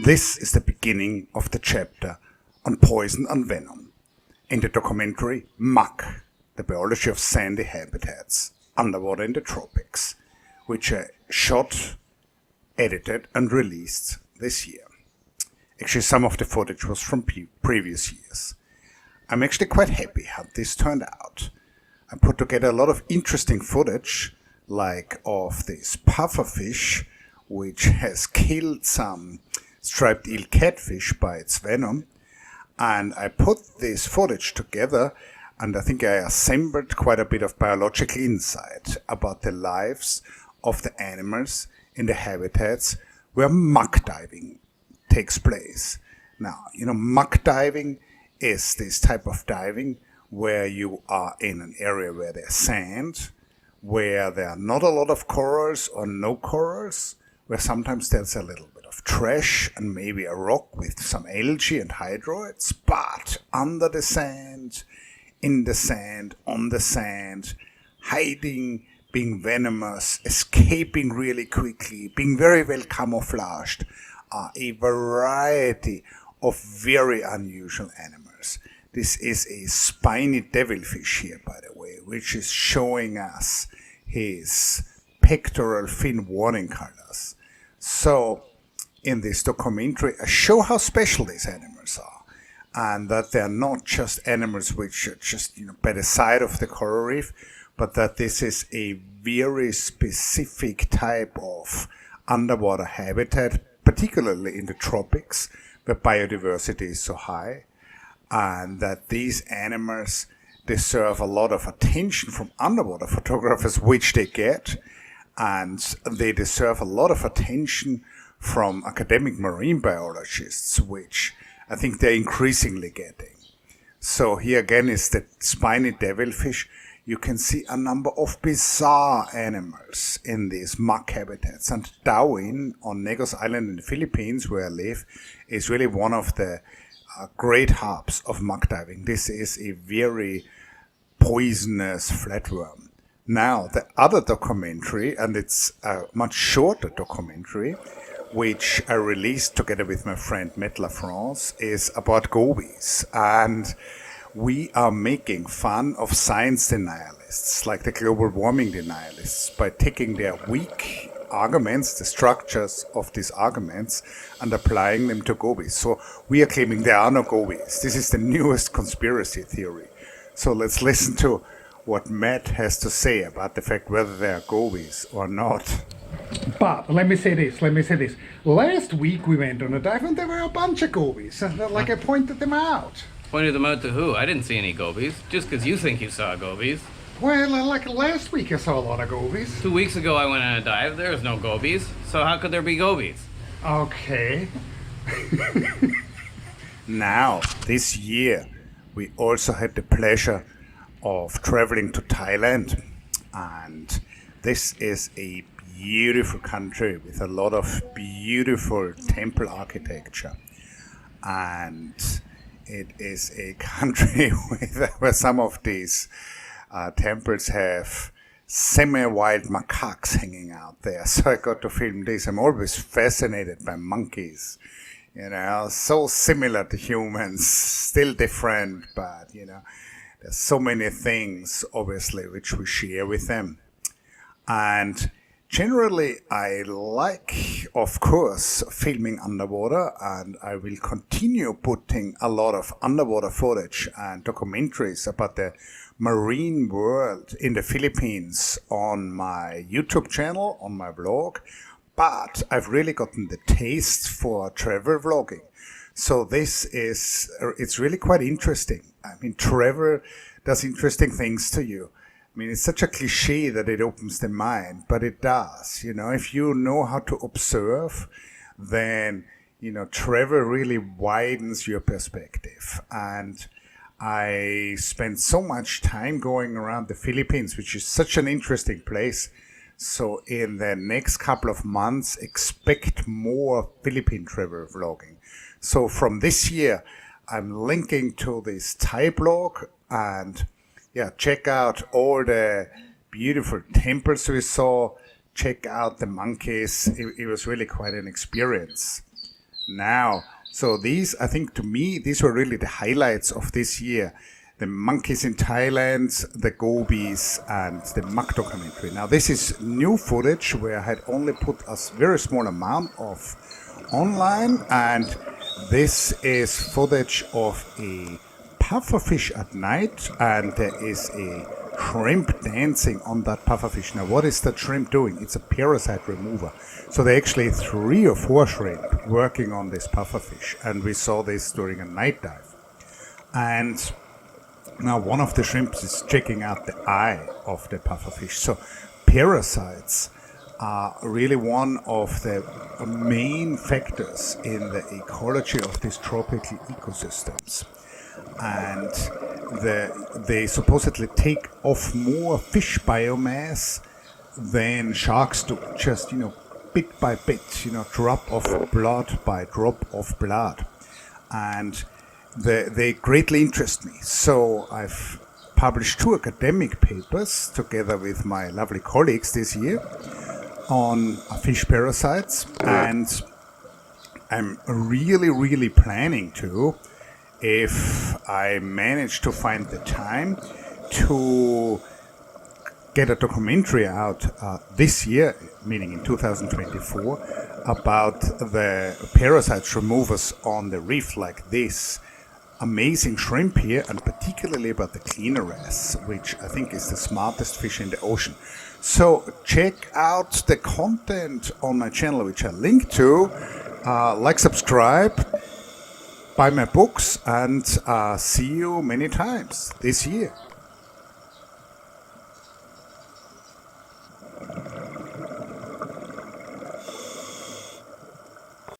This is the beginning of the chapter on poison and venom in the documentary Muck, the biology of sandy habitats underwater in the tropics, which I shot, edited and released this year. Actually, some of the footage was from previous years. I'm actually quite happy how this turned out. I put together a lot of interesting footage, like of this pufferfish, which has killed some striped eel catfish by its venom. And I put this footage together, and I think I assembled quite a bit of biological insight about the lives of the animals in the habitats where muck diving takes place. Now, muck diving is this type of diving where you are in an area where there's sand, where there are not a lot of corals or no corals, where sometimes there's a little bit of trash and maybe a rock with some algae and hydroids, but under the sand, in the sand, on the sand, hiding, being venomous, escaping really quickly, being very well camouflaged, are a variety of very unusual animals. This is a spiny devilfish here, by the way, which is showing us his pectoral fin warning colors. So, in this documentary, I show how special these animals are, and that they're not just animals which are just by the side of the coral reef, but that this is a very specific type of underwater habitat, particularly in the tropics, where biodiversity is so high, and that these animals deserve a lot of attention from underwater photographers, which they get, and they deserve a lot of attention from academic marine biologists, which I think they're increasingly getting. So here again is the spiny devilfish. You can see a number of bizarre animals in these muck habitats. And Darwin on Negros Island in the Philippines, where I live, is really one of the great hubs of muck diving. This is a very poisonous flatworm. Now, the other documentary, and it's a much shorter documentary, which I released together with my friend Matt LaFrance, is about gobies. And we are making fun of science denialists, like the global warming denialists, by taking their weak arguments, the structures of these arguments, and applying them to gobies. So we are claiming there are no gobies. This is the newest conspiracy theory. So let's listen to what Matt has to say about the fact whether there are gobies or not. But let me say this. Last week we went on a dive and there were a bunch of gobies. I pointed them out. Pointed them out to who? I didn't see any gobies. Just because you think you saw gobies. Well, last week I saw a lot of gobies. 2 weeks ago I went on a dive. There was no gobies. So how could there be gobies? Okay. Now, this year, we also had the pleasure of traveling to Thailand. And this is a beautiful country with a lot of beautiful temple architecture. And it is a country where some of these temples have semi-wild macaques hanging out there. So I got to film this. I'm always fascinated by monkeys. So similar to humans, still different, but there's so many things, obviously, which we share with them. And generally, I like, of course, filming underwater, and I will continue putting a lot of underwater footage and documentaries about the marine world in the Philippines on my YouTube channel, on my blog. But I've really gotten the taste for travel vlogging. So it's really quite interesting. I mean, travel does interesting things to you. I mean, it's such a cliche that it opens the mind, but it does. If you know how to observe, then, travel really widens your perspective. And I spent so much time going around the Philippines, which is such an interesting place. So in the next couple of months, expect more Philippine travel vlogging. So from this year, I'm linking to this Thai blog, and check out all the beautiful temples we saw. Check out the monkeys. It was really quite an experience. now. So these, I think to me, these were really the highlights of this year. The monkeys in Thailand, the Gobies, and the Muck documentary. Now this is new footage where I had only put a very small amount of online, and this is footage of a pufferfish at night, and there is a shrimp dancing on that pufferfish. Now what is that shrimp doing? It's a parasite remover. So there are actually 3 or 4 shrimp working on this pufferfish, and we saw this during a night dive. And now one of the shrimps is checking out the eye of the pufferfish. So parasites are really one of the main factors in the ecology of these tropical ecosystems. And they supposedly take off more fish biomass than sharks do, just, bit by bit, drop of blood by drop of blood. And they greatly interest me. So I've published 2 academic papers together with my lovely colleagues this year on fish parasites, and I'm really planning to, if I manage to find the time, to get a documentary out this year, meaning in 2024, about the parasites removers on the reef, like this amazing shrimp here, and particularly about the cleaner wrasse, which I think is the smartest fish in the ocean. So check out the content on my channel, which I link to. Like, subscribe, buy my books, and see you many times this year.